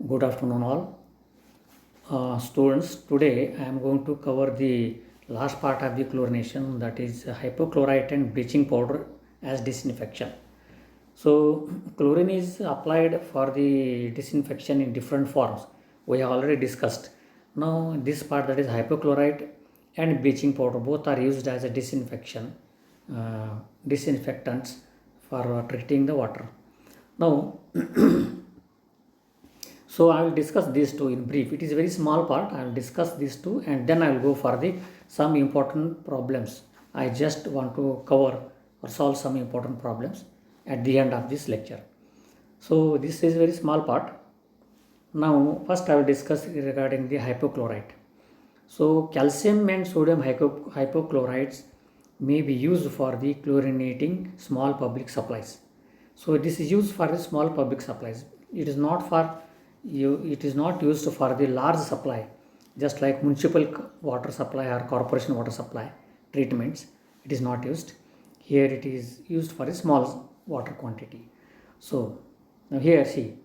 Good afternoon, all. Students, today I am going to cover the last part of the chlorination, that is hypochlorite and bleaching powder as disinfection. So, chlorine is applied for the disinfection in different forms. We have already discussed. Now, this part, that is hypochlorite and bleaching powder, both are used as a uh, disinfectants for treating the water. Now, so I will discuss these two in brief. It is a very small part. I will discuss these two and then I will go for the some important problems. I just want to cover or solve some important problems at the end of this lecture. So this is a very small part. Now first I will discuss regarding the hypochlorite. So calcium and sodium hypochlorites may be used for the chlorinating small public supplies. So this is used for the small public supplies. It is not for you. It is not used for the large supply, just like municipal water supply or corporation water supply treatments. It is not used. Here it is used for a small water quantity. So now here see,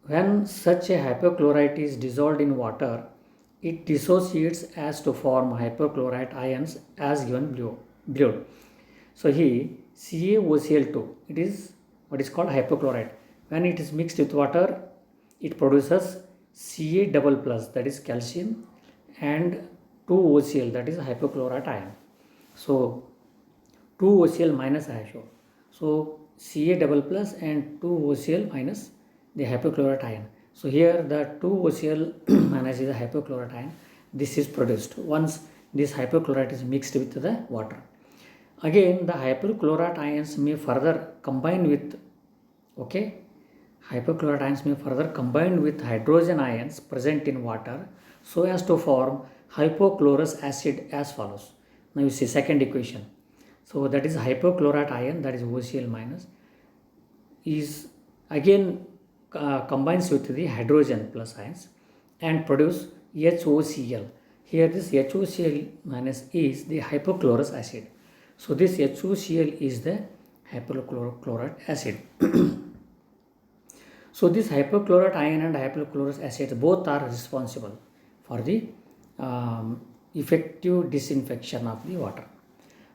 when such a hypochlorite is dissolved in water, it dissociates as to form hypochlorite ions as given below. So here CaOCl2, it is what is called hypochlorite. When it is mixed with water, it produces Ca double plus, that is calcium, and 2OCl, that is hypochlorite ion. So 2OCl minus I have shown. So Ca double plus and 2OCl minus the hypochlorite ion. So here the 2OCl minus is the hypochlorite ion. This is produced once this hypochlorite is mixed with the water. Again, the hypochlorite ions may further combine with, okay, hypochlorite ions may further combine with hydrogen ions present in water so as to form hypochlorous acid as follows. Now you see second equation. So that is hypochlorite ion, that is OCl minus, is again combines with the hydrogen plus ions and produce HOCl. Here this HOCl minus is the hypochlorous acid. So this HOCl is the hypochlorite acid. So this hypochlorite ion and hypochlorous acid both are responsible for the effective disinfection of the water.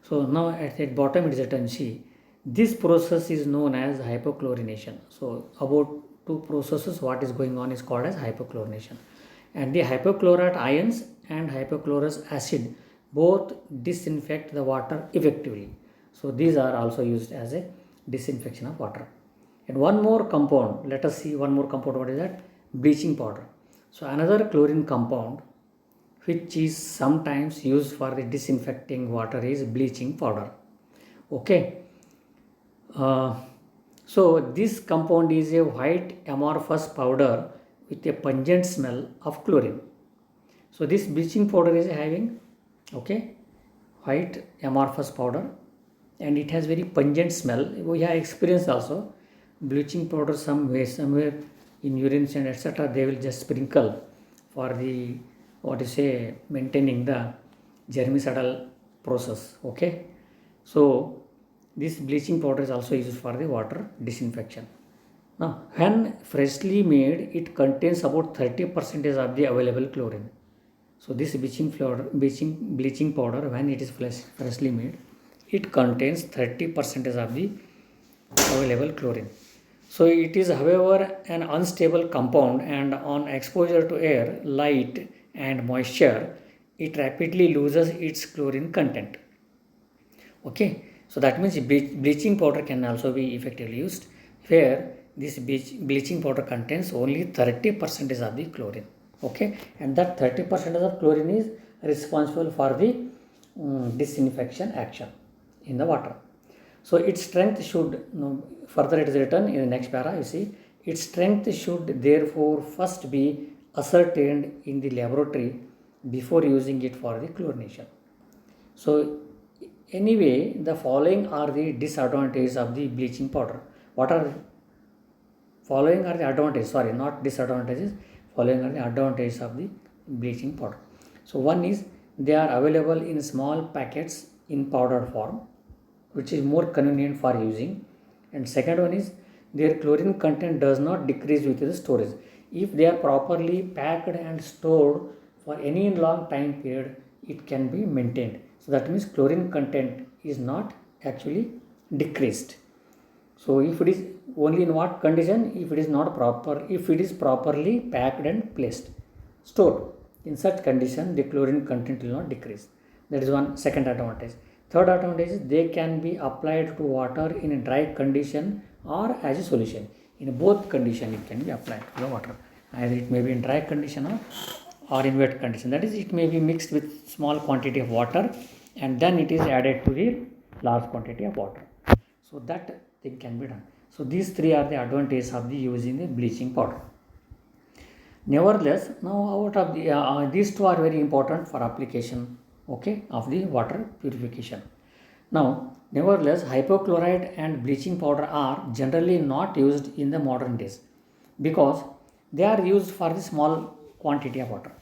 So now at the bottom it is written, see, this process is known as hypochlorination. So about two processes what is going on is called as hypochlorination. And the hypochlorite ions and hypochlorous acid both disinfect the water effectively. So these are also used as a disinfection of water. And one more compound, let us see one more compound, what is that? Bleaching powder. So another chlorine compound which is sometimes used for the disinfecting water is bleaching powder. Okay. So this compound is a white amorphous powder with a pungent smell of chlorine. So this bleaching powder is having, okay, white amorphous powder and it has very pungent smell. We have experienced also bleaching powder somewhere in urine and etc. they will just sprinkle for the maintaining the germicidal process. Okay, so this bleaching powder is also used for the water disinfection. Now when freshly made, it contains about 30% of the available chlorine. So this bleaching powder when it is freshly made, it contains 30% of the available chlorine. So it is however an unstable compound and on exposure to air, light and moisture, it rapidly loses its chlorine content. Okay, so that means bleaching powder can also be effectively used where this bleaching powder contains only 30% of the chlorine. Okay, and that 30% of chlorine is responsible for the disinfection action in the water. So its strength should, further it is written in the next para, you see, its strength should therefore first be ascertained in the laboratory before using it for the chlorination. So anyway, the following are the disadvantages of the bleaching powder. What are following are the advantages, sorry, not disadvantages, following are the advantages of the bleaching powder. So one is they are available in small packets in powder form, which is more convenient for using. And second one is their chlorine content does not decrease with the storage. if they are properly packed and stored for any long time period, it can be maintained. So that means chlorine content is not actually decreased. So if it is only in what condition? If it is not proper, if it is properly packed and placed, stored. In such condition, the chlorine content will not decrease. That is one second advantage. Third advantage is they can be applied to water in a dry condition or as a solution. In both condition, it can be applied to the water. Either it may be in dry condition or in wet condition. That is, it may be mixed with small quantity of water and then it is added to the large quantity of water. So that thing can be done. So these three are the advantages of the using the bleaching powder. Nevertheless, now out of the these two are very important for application, okay, of the water purification. Now, nevertheless, hypochlorite and bleaching powder are generally not used in the modern days because they are used for the small quantity of water.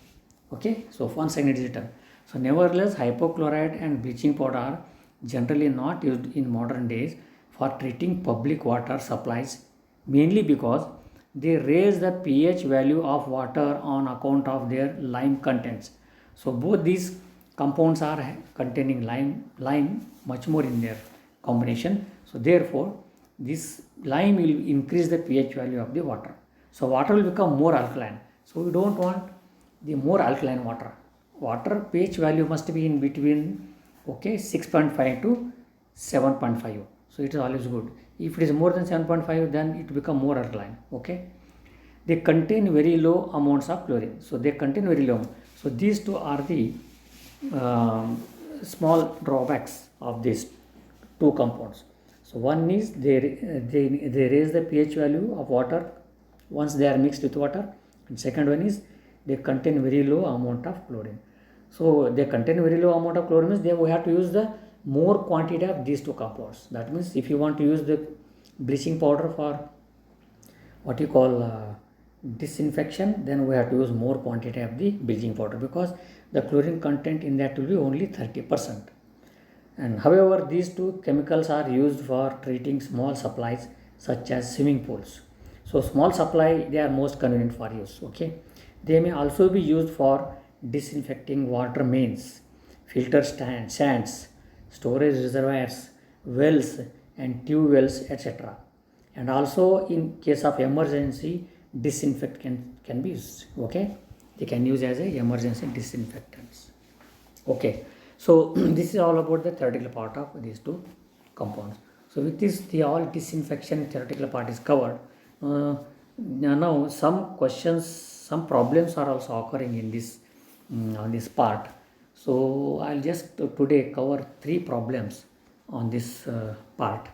Okay, so once again it is written. So, nevertheless, hypochlorite and bleaching powder are generally not used in modern days for treating public water supplies, mainly because they raise the pH value of water on account of their lime contents. So both these compounds are containing lime much more in their combination. So therefore, this lime will increase the pH value of the water. So water will become more alkaline. So we don't want the more alkaline water. Water pH value must be in between 6.5 to 7.5. So it is always good. If it is more than 7.5, then it become more alkaline. Okay. They contain very low amounts of chlorine. So they contain very low. So these two are the small drawbacks of these two compounds. So one is they raise the pH value of water once they are mixed with water. And second one is they contain very low amount of chlorine. So they contain very low amount of chlorine means they we have to use the more quantity of these two compounds. That means if you want to use the bleaching powder for what you call disinfection, then we have to use more quantity of the bleaching powder because the chlorine content in that will be only 30%. And however, these two chemicals are used for treating small supplies such as swimming pools. So small supply, they are most convenient for use. Okay, they may also be used for disinfecting water mains, filter stands, storage reservoirs, wells and tube wells, etc. And also in case of emergency, disinfectant can be used. Okay, they can use as a emergency disinfectants. Okay, so this is all about the theoretical part of these two compounds. So with this, the all disinfection theoretical part is covered. Now some questions, some problems are also occurring in this on this part. So I'll just today cover 3 problems on this part,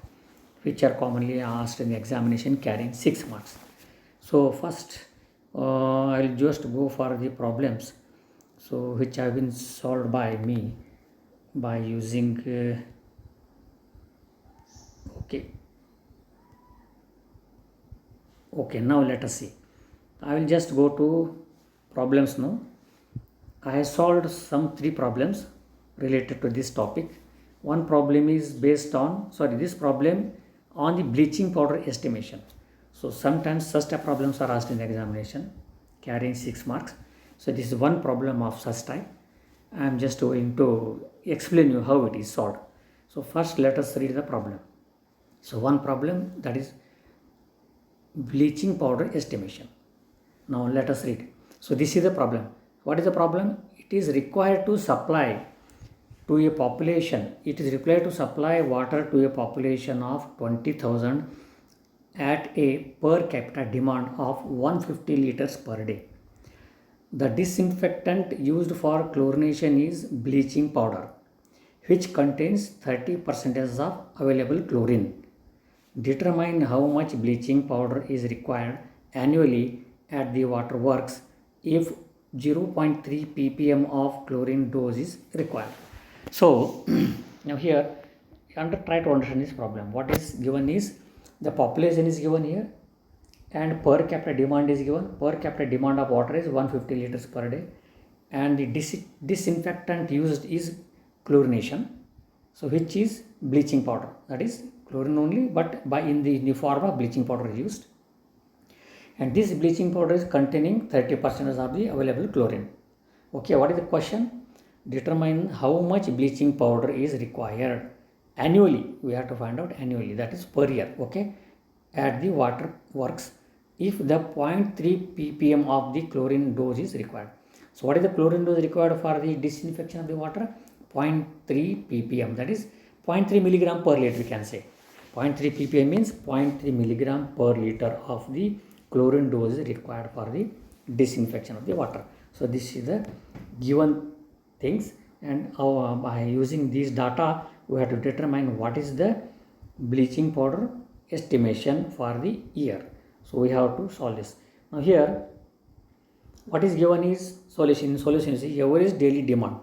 which are commonly asked in the examination carrying 6 marks. So first, I'll just go for the problems, so which have been solved by me by using okay, now let us see. I will just go to problems now. I have solved some 3 problems related to this topic. One problem is based on, this problem on the bleaching powder estimation. So sometimes such type problems are asked in the examination carrying 6 marks. So this is one problem of such type. I am just going to explain you how it is solved. So first let us read the problem. So one problem, that is bleaching powder estimation. Now let us read. So this is the problem. What is the problem? It is required to supply to a population. It is required to supply water to a population of 20,000 at a per capita demand of 150 liters per day. The disinfectant used for chlorination is bleaching powder, which contains 30% of available chlorine. Determine how much bleaching powder is required annually at the water works if 0.3 ppm of chlorine dose is required. So now here try to understand this problem. What is given is the population is given here and per capita demand is given. Per capita demand of water is 150 liters per day and the disinfectant used is chlorination, so which is bleaching powder, that is chlorine only, but in the form of bleaching powder used. and this bleaching powder is containing 30% of the available chlorine. Okay, what is the question? Determine how much bleaching powder is required annually. We have to find out annually, that is per year. Okay, at the water works if the 0.3 ppm of the chlorine dose is required. So what is the chlorine dose required for the disinfection of the water? 0.3 ppm, that is 0.3 milligram per liter, we can say. 0.3 ppm means 0.3 milligram per liter of the chlorine dose is required for the disinfection of the water. So this is the given things, and by using these data we have to determine what is the bleaching powder estimation for the year. So we have to solve this. Now here what is given is solution. Solution is average daily demand.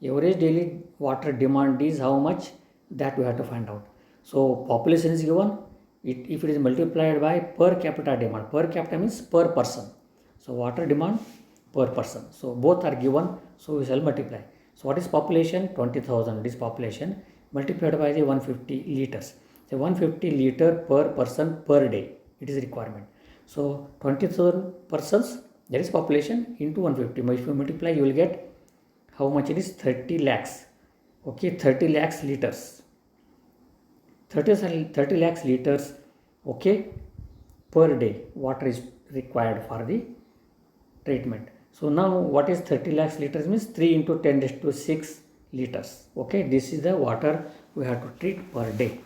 Average daily water demand is how much, that we have to find out. So population is given. If it is multiplied by per capita demand. Per capita means per person. So water demand per person. So both are given. So we shall multiply. So what is population? 20,000. This population multiplied by the 150 liters. So 150 liter per person per day. It is requirement. So 20,000 persons, that is population, into 150. If you multiply, you will get how much it is? 30 lakhs. Okay, 30 lakhs liters. 30 lakhs liters, okay, per day water is required for the treatment. So now what is 30 lakhs liters means 3 into 10 raised to 6 liters. Okay, this is the water we have to treat per day.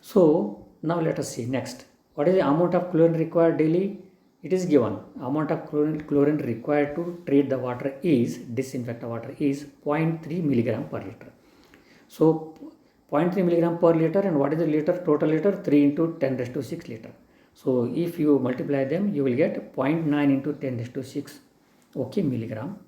So now let us see next. What is the amount of chlorine required daily? It is given. Amount of chlorine required to treat the water is, disinfect the water is 0.3 milligram per liter. So 0.3 milligram per liter, and what is the liter? Total liter 3 into 10 raised to 6 liter. So if you multiply them, you will get 0.9 into 10 raised to 6, okay, milligram.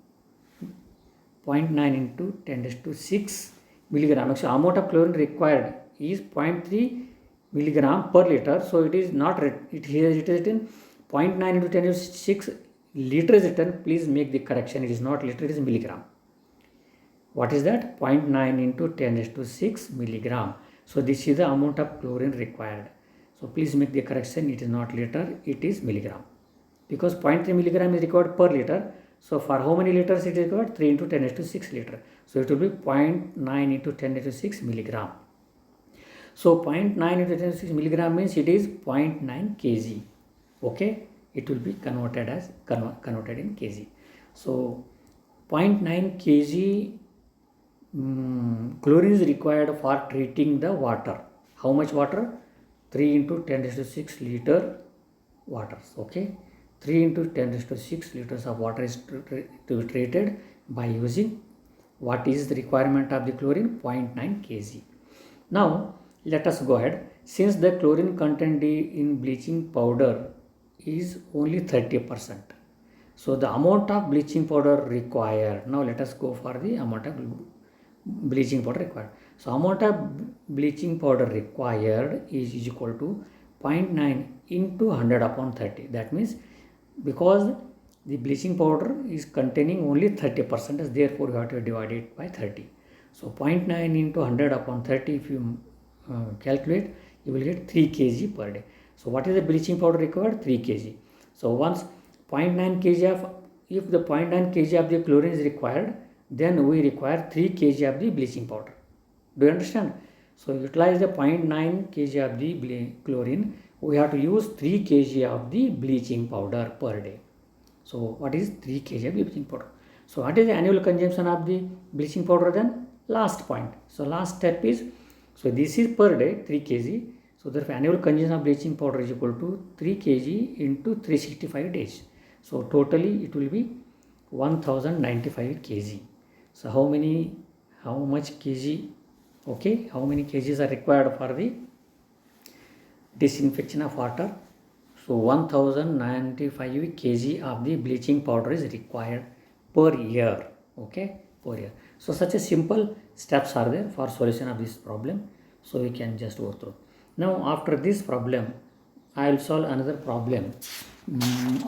0.9 into 10 raised to 6 milligram. So amount of chlorine required is 0.3 milligram per liter. So it is not, it is written 0.9 into 10 raised to 6 liter is written. Please make the correction. It is not liter, it is milligram. What is that? 0.9 into 10 raised to 6 milligram. So this is the amount of chlorine required. So please make the correction. It is not liter, it is milligram. Because 0.3 milligram is required per liter. So for how many liters it is required? 3 into 10 raised to 6 liter. So it will be 0.9 into 10 raised to 6 milligram. So 0.9 into 10 raised to 6 milligram means it is 0.9 kg. Okay, it will be converted as converted in kg. So 0.9 kg chlorine is required for treating the water. How much water? 3 into 10 raised to 6 liter water. Okay, 3 into 10 raised to 6 liters of water is to be treated by using what is the requirement of the chlorine? 0.9 kg. Now let us go ahead. Since the chlorine content in bleaching powder is only 30%, so the amount of bleaching powder required. Now let us go for the amount of bleaching powder required. So amount of bleaching powder required is equal to 0.9 into 100 upon 30. That means because the bleaching powder is containing only 30%, therefore you have to divide it by 30. So 0.9 into 100 upon 30, if you calculate, you will get 3 kg per day. So what is the bleaching powder required? 3 kg. So once 0.9 kg of, if the 0.9 kg of the chlorine is required, then we require 3 kg of the bleaching powder. Do you understand? So utilize the 0.9 kg of the chlorine, we have to use 3 kg of the bleaching powder per day. So what is 3 kg of bleaching powder? So what is the annual consumption of the bleaching powder then? Last point. So last step is, so this is per day 3 kg. So therefore annual consumption of bleaching powder is equal to 3 kg into 365 days. So totally it will be 1095 kg. So how much kg? Okay, how many kgs are required for the disinfection of water? So 1095 kg of the bleaching powder is required per year. Okay, per year. So such a simple steps are there for solution of this problem. So we can just go through. Now after this problem, I will solve another problem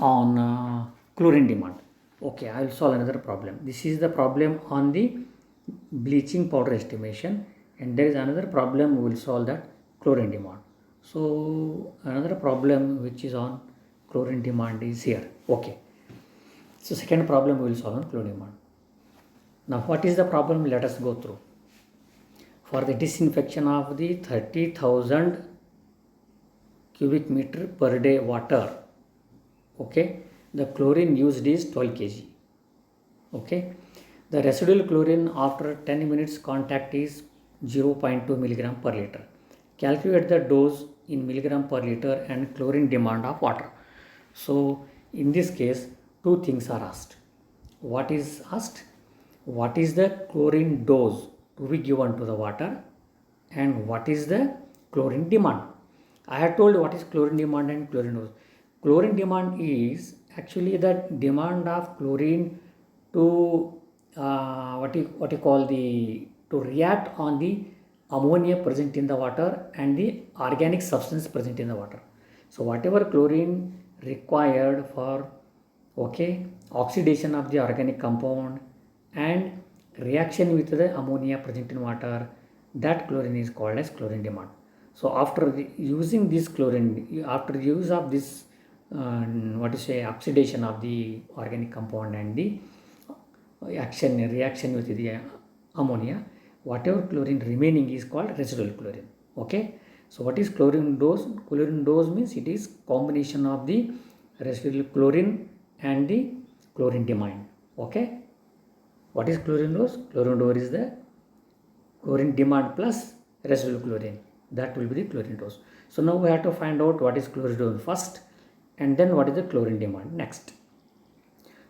on chlorine demand. Okay, I will solve another problem. This is the problem on the bleaching powder estimation, and there is another problem we will solve, that chlorine demand. So another problem which is on chlorine demand is here. Okay. So second problem we will solve on chlorine demand. Now what is the problem? Let us go through. For the disinfection of the 30,000 cubic meter per day water, okay, the chlorine used is 12 kg. Okay, the residual chlorine after 10 minutes contact is 0.2 milligram per liter. Calculate the dose in milligram per liter and chlorine demand of water. So in this case, two things are asked. What is asked? What is the chlorine dose to be given to the water, and what is the chlorine demand? I have told what is chlorine demand and chlorine dose. Chlorine demand is actually the demand of chlorine to to react on the ammonia present in the water and the organic substance present in the water. So whatever chlorine required for oxidation of the organic compound and reaction with the ammonia present in water, that chlorine is called as chlorine demand. So after using this chlorine, after the use of this oxidation of the organic compound and the reaction with the ammonia, whatever chlorine remaining is called residual chlorine. Okay, so what is chlorine dose? Chlorine dose means it is combination of the residual chlorine and the chlorine demand. Okay, what is chlorine dose? Chlorine dose is the chlorine demand plus residual chlorine. That will be the chlorine dose. So now we have to find out what is chlorine dose first, and then what is the chlorine demand next.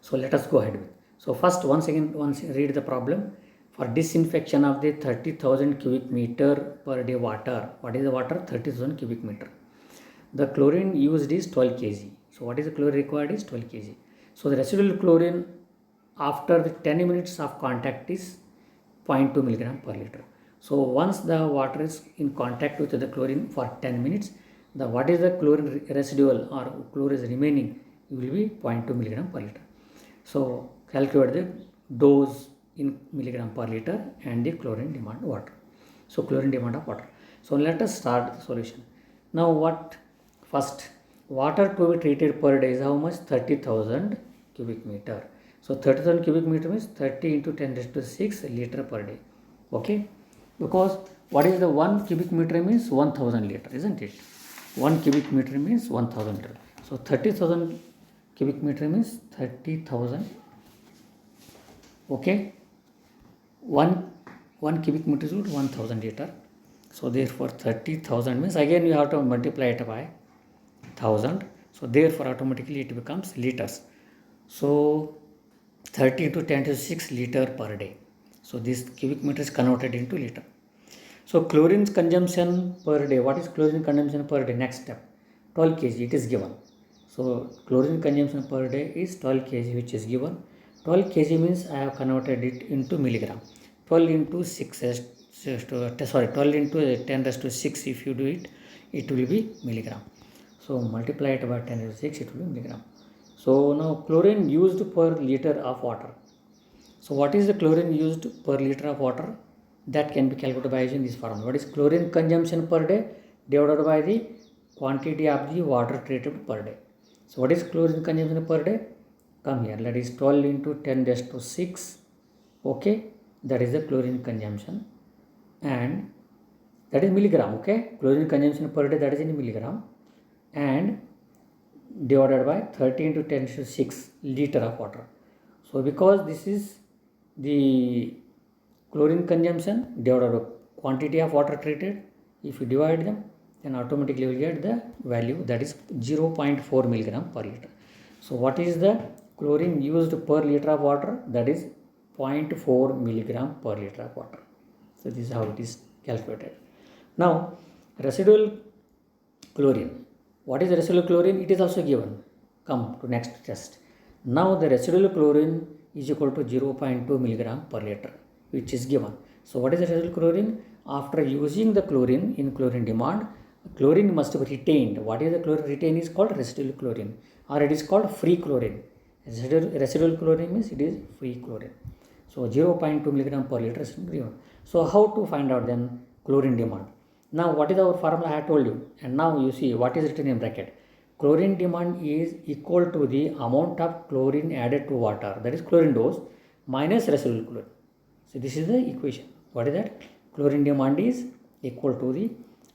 So let us go ahead with. So first once read the problem. For disinfection of the 30,000 cubic meter per day water. What is the water? 30,000 cubic meter. The chlorine used is 12 kg. So what is the chlorine required is 12 kg. So the residual chlorine after the 10 minutes of contact is 0.2 milligram per liter. So once the water is in contact with the chlorine for 10 minutes, what is the chlorine residual or chlorine is remaining will be 0.2 milligram per liter. So calculate the dose in milligram per liter and the chlorine demand water. So chlorine demand of water. So let us start the solution. Now what? First, water to be treated per day is how much? 30,000 cubic meter. So 30,000 cubic meter means 30 into 10 raised to 6 liter per day. Okay, because what is the 1 cubic meter means 1000 liter, isn't it? 1 cubic meter means 1000 liter. So 30,000 cubic meter means 30,000. Okay, 1 cubic meter is 1000 liter. So therefore 30,000 means again you have to multiply it by 1000. So therefore automatically it becomes liters. So 30 into 10 to 6 liter per day. So this cubic meter is converted into liter. So chlorine consumption per day. What is chlorine consumption per day? Next step, 12 kg it is given. So chlorine consumption per day is 12 kg which is given. 12 kg means I have converted it into milligram. 12 into 12 into 10 raised to 6 if you do it, it will be milligram. So multiply it by 10 raised to 6, it will be milligram. So now chlorine used per liter of water. So what is the chlorine used per liter of water? That can be calculated by using this formula. What is chlorine consumption per day divided by the quantity of the water treated per day. So what is chlorine consumption per day? Come here, that is 12 into 10 raised to 6. Okay, that is the chlorine consumption, and that is milligram. Okay, chlorine consumption per day, that is in milligram, and divided by 30 into 10 to 6 liter of water. So because this is the chlorine consumption divided by quantity of water treated, if you divide them, then automatically you will get the value, that is 0.4 milligram per liter. So what is the chlorine used per liter of water? That is 0.4 milligram per liter of water. So this is how it is calculated. Now residual chlorine. What is residual chlorine? It is also given. Come to next test. Now the residual chlorine is equal to 0.2 milligram per liter, which is given. So what is the residual chlorine? After using the chlorine in chlorine demand, chlorine must be retained. What is the chlorine retained is called residual chlorine, or it is called free chlorine. Residual chlorine means it is free chlorine. So 0.2 milligram per liter is given. So how to find out then chlorine demand? Now what is our formula? I have told you, and now you see what is written in bracket. chlorine demand is equal to the amount of chlorine added to water, that is chlorine dose, minus residual chlorine. So this is the equation. What is that? Chlorine demand is equal to the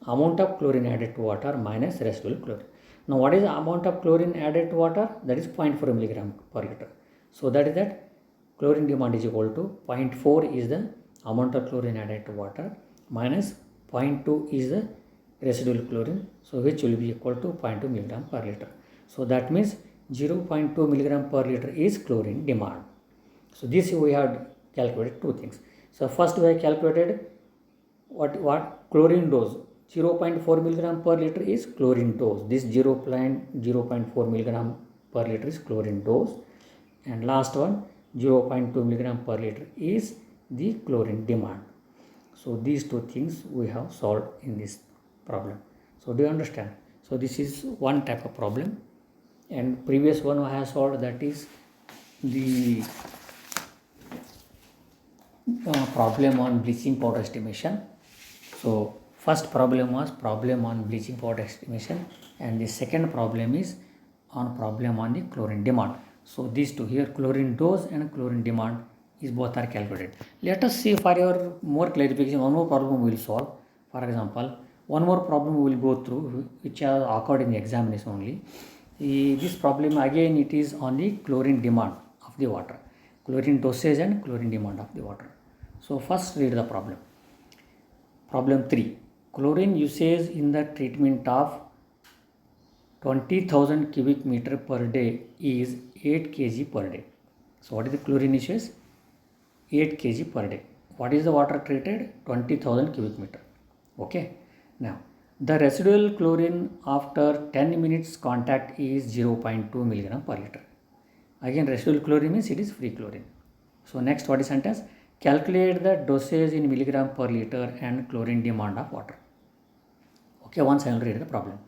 amount of chlorine added to water minus residual chlorine. Now what is the amount of chlorine added to water? That is 0.4 milligram per liter. So that is that chlorine demand is equal to 0.4 is the amount of chlorine added to water minus 0.2 is the residual chlorine, so which will be equal to 0.2 milligram per liter. So that means 0.2 milligram per liter is chlorine demand. So this we have calculated two things. So first we have calculated what chlorine dose. 0.4 milligram per liter is chlorine dose. This 0.4 milligram per liter is chlorine dose, and last one 0.2 milligram per liter is the chlorine demand. So these two things we have solved in this problem. So do you understand? So this is one type of problem, and previous one I have solved, that is the problem on bleaching powder estimation. So first problem was problem on bleaching powder estimation, and the second problem is on problem on the chlorine demand. So these two here, chlorine dose and chlorine demand, is both are calculated. Let us see, for your more clarification, one more problem we will solve. For example, one more problem we will go through which has occurred in the examination only. This problem again, it is on the chlorine demand of the water, chlorine dosage and chlorine demand of the water. So first read the problem. Problem 3. Chlorine usage in the treatment of 20,000 cubic meter per day is 8 kg per day. So what is the chlorine usage? 8 kg per day. What is the water treated? 20,000 cubic meter. Okay. Now the residual chlorine after 10 minutes contact is 0.2 milligram per liter. Again, residual chlorine means it is free chlorine. So next, what is sentence? Calculate the dosage in milligram per liter and chlorine demand of water. Okay, once I will read the problem.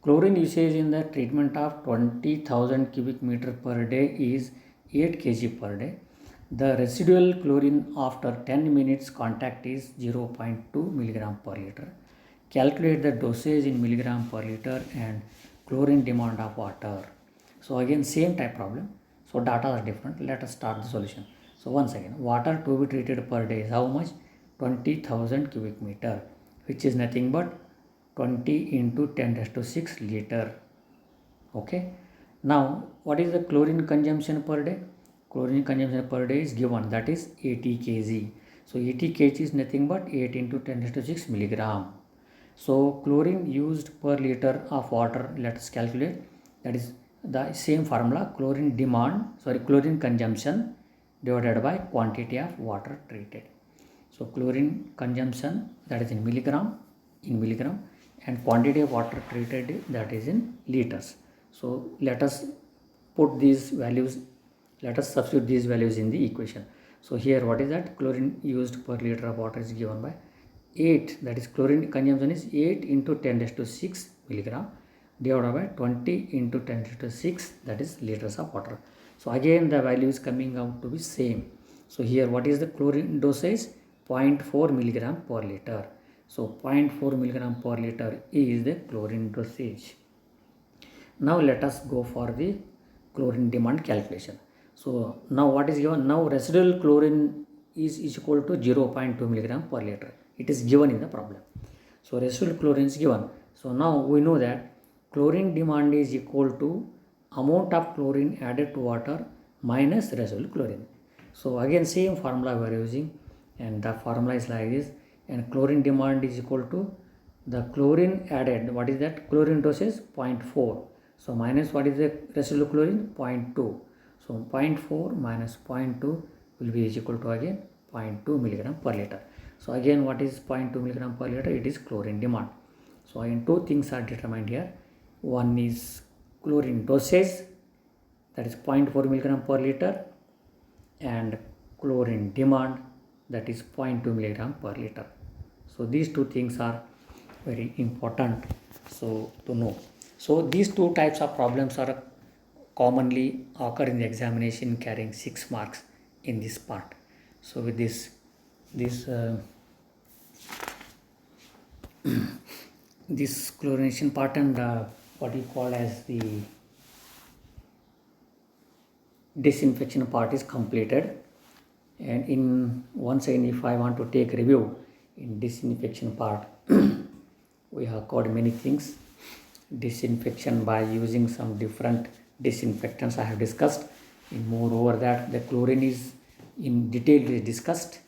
Chlorine usage in the treatment of 20,000 cubic meter per day is 8 kg per day. The residual chlorine after 10 minutes contact is 0.2 milligram per liter. Calculate the dosage in milligram per liter and chlorine demand of water. So again, same type problem. So data are different. Let us start the solution. So once again, water to be treated per day is how much? 20,000 cubic meter, which is nothing but 20 into 10 raised to 6 liter. Okay. Now, what is the chlorine consumption per day? Chlorine consumption per day is given, that is 80 kg. So 80 kg is nothing but 8 into 10 raised to 6 milligram. So chlorine used per liter of water, let us calculate. That is the same formula, chlorine consumption divided by quantity of water treated. So chlorine consumption, that is in milligram, and quantity of water treated, that is in liters. So let us put these values, let us substitute these values in the equation. So here what is that? Chlorine used per liter of water is given by 8, that is chlorine consumption is 8 into 10 raised to 6 milligram divided by 20 into 10 raised to 6, that is liters of water. So again the value is coming out to be same. So here what is the chlorine dosage? 0.4 milligram per liter. So 0.4 milligram per liter is the chlorine dosage. Now let us go for the chlorine demand calculation. So now what is given? Now residual chlorine is equal to 0.2 milligram per liter. It is given in the problem. So residual chlorine is given. So now we know that chlorine demand is equal to amount of chlorine added to water minus residual chlorine. So again same formula we are using, and the formula is like this, and chlorine demand is equal to the chlorine added, what is that? Chlorine dosage 0.4. So minus what is the residual chlorine? 0.2. So 0.4 minus 0.2 will be equal to again 0.2 milligram per liter. So again what is 0.2 milligram per liter? It is chlorine demand. So again two things are determined here. One is chlorine dosage, that is 0.4 milligram per liter, and chlorine demand, that is 0.2 milligram per liter. So these two things are very important so to know. So these two types of problems are commonly occur in the examination, carrying 6 marks in this part. So with this this chlorination part and what you call as the disinfection part is completed. And in once again, if I want to take review in disinfection part, we have covered many things. Disinfection by using some different disinfectants I have discussed. And moreover that the chlorine is in detail is discussed.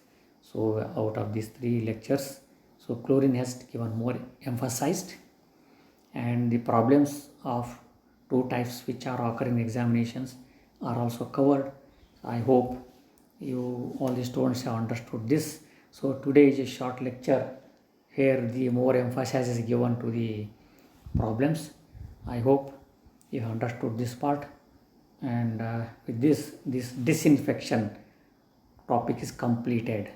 So out of these 3 lectures, so chlorine has given more emphasized, and the problems of 2 types which are occurring in examinations are also covered. I hope you all the students have understood this. So today is a short lecture. Here the more emphasis is given to the problems. I hope you have understood this part, and with this disinfection topic is completed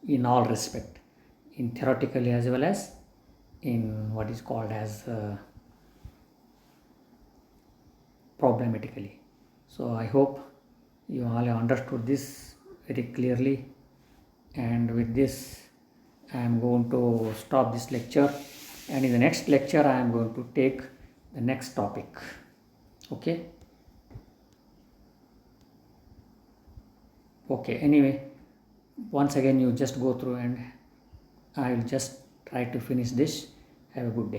in all respect, in theoretically as well as in what is called as problematically. So I hope you all have understood this very clearly, and with this I am going to stop this lecture, and in the next lecture I am going to take the next topic. Okay, anyway, once again you just go through, and I will just try to finish this. Have a good day.